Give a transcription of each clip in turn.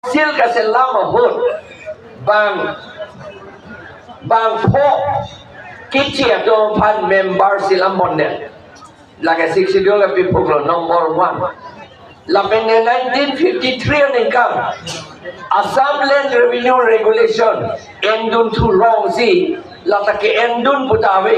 sil kasi lama hut bang po kichia do pan member sila monne like 60 dollar people number 1 la ben 1953 ni kam Assam Land Revenue Regulation endun tu wrong si la ta ke endun putawe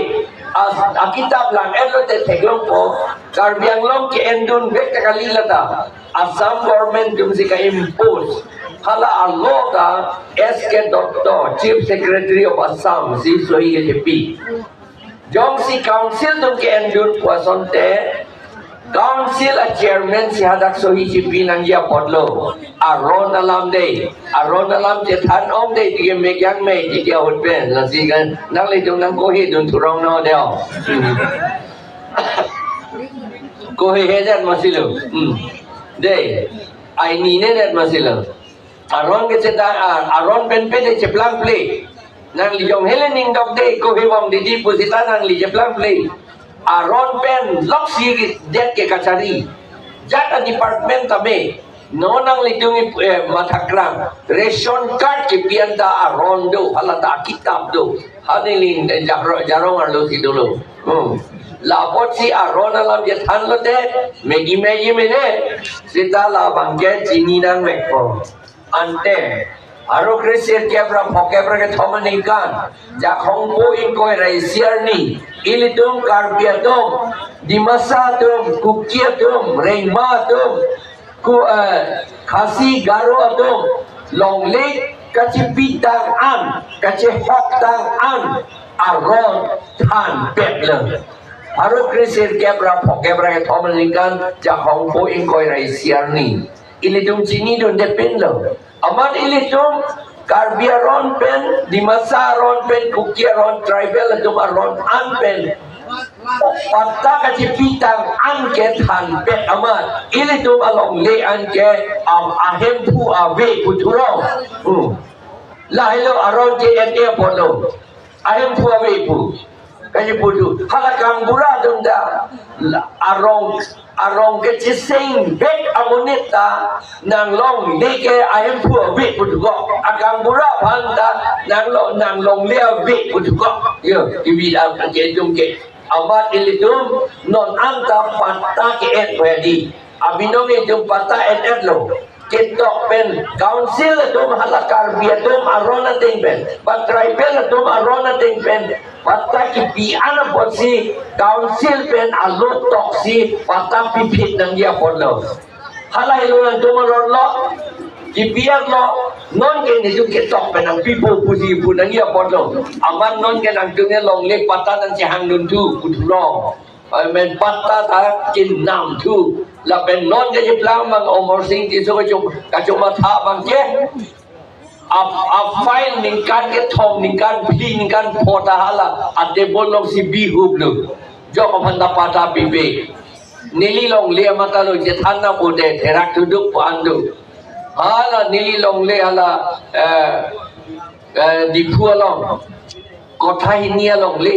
as akitab lang elo te teglong po karbiang long ke endun bek kali lata Assam government dum si ka impose hala alota SK Dr. Chief Secretary of Assam si sohi happy jong si council dum ke endun puasonte council a chairman si hadak sohi si pinang ya podlo aron alam je than om de dige mekyang me di dia hot pen la si kan nang le dong nang ko he dun turong no deo ko he dat masilo de ai ni ne dat masilo aron ke ceta aron pen pen de cheplang play nang li jong helening dok de ko he wong di pusita nang li cheplang play aron pen lok si det ke kachari jata department tame nonang litung matakrang ration card ke pianda aron do halata kitab do hanilin jarong arlo si dulu lapot si aron alam je than lote megi mene sita la bangke chini nang mekpo ante aro krisir kebra pokebra ke thomaningan ja khongpo ingkoi raisiar ni ilitum karbiatum dimasatum kukiatum reingmatum ku khasi garo atum longlek kacipitang an kacihok an aron than pekle aro krisir kebra pokebra ke thomaningan ja khongpo ingkoi raisiar ni ilitum chini don depend lo aman ilitum karbiaron pen dimasaron pen kukiaron tribal atum aron an pen patta kacipitang an ke than pek amat ilitum along le an ke ahem pu ave puturong lahilo aron ke ete polo ahem pu ave pu kaji putu halakang bura dunda arong ke chising bek amonita nang long leke ahem pu ave putugo akang bura panta nang long le ave putugo yo ibida ke jumke amat ilitum non anta patta ke et wedi abinong itum patta et lo ketok pen council tum halakar biatum arona ting pen but tribal tum arona ting pen patta ki pi ana posi council pen alot toksi patta pipit nang dia podlo halai lo nang tum lo ki biar lo non ke ni ju ketok pen ang people pusi pu nang dia podlo aman non ke nang tung long le patta nang si hang dun tu putrong men patta ta kin nam tu la ben non ke jeplang mang omor sing ti so ka cuma tha bang ke a file ning kan ke thom ning kan pli ning kan phota hala ate bolong si bi hub lu jo ko phanda pata bi be nili long le mata lo je than na bo de therak tu duk pan du hala nili long le hala di phualong kotha hinia long le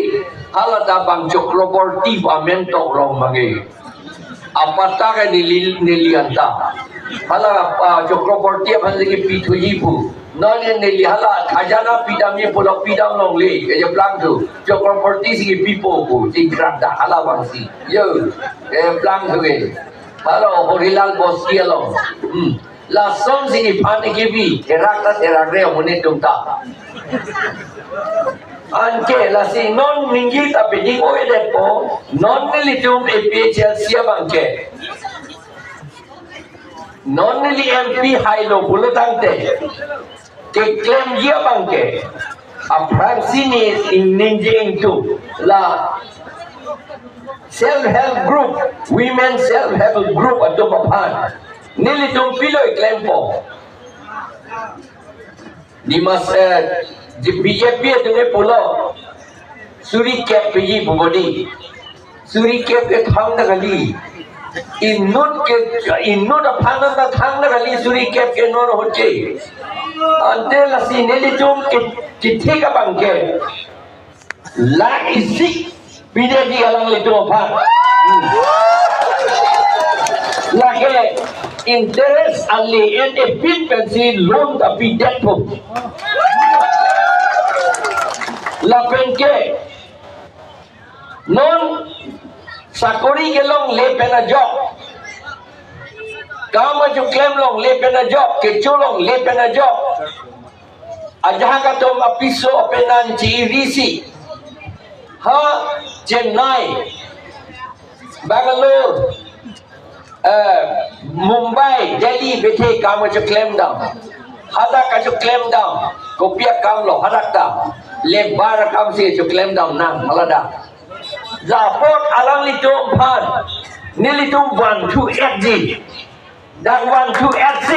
hala ta bang chokraborty amen to rong mage apata ka nilianta hala chokraborty aphan ki pithuji pu non nili hala khajana pidami pulok pidam long le ke plang tu chokraborty si pipo pu tingkrak da hala bangsi yo plang tu ke hala horilal boski along la som si phan ki bi terak re mone tumta anke la si non mingi tapi di ko edepo non nilitum APHLC bangke non nili MP hailo bulutangte ke claim dia bangke a francine in ninjing tu la self help group women self help group ato papan nilitum pilo claim po di masa di BJP tu ne polo suri cap pe ji bodi suri cap ke thang na gali innut apana na thang na gali suri cap ke non hoche ante la si ne li tum ke thika bangke la isik BJP alang li tum aphan la ke interest only and a pin pensi loan tapi debt pun. Lapen ke non sakori ke long le pena job. Kamu ju claim long le pena job ke long le pena job. Ajaha ka tom apiso penan CEDC. Ha Chennai, Bangalore, Mumbai, Delhi bethe kamu ju claim down. Hada ka ju claim down. Kopiak kam lo hadak da. Le bar kam si ju claim down nang malada. Zapot alang litum pan. Nilitum 1 2 FG. That 1 2 FG.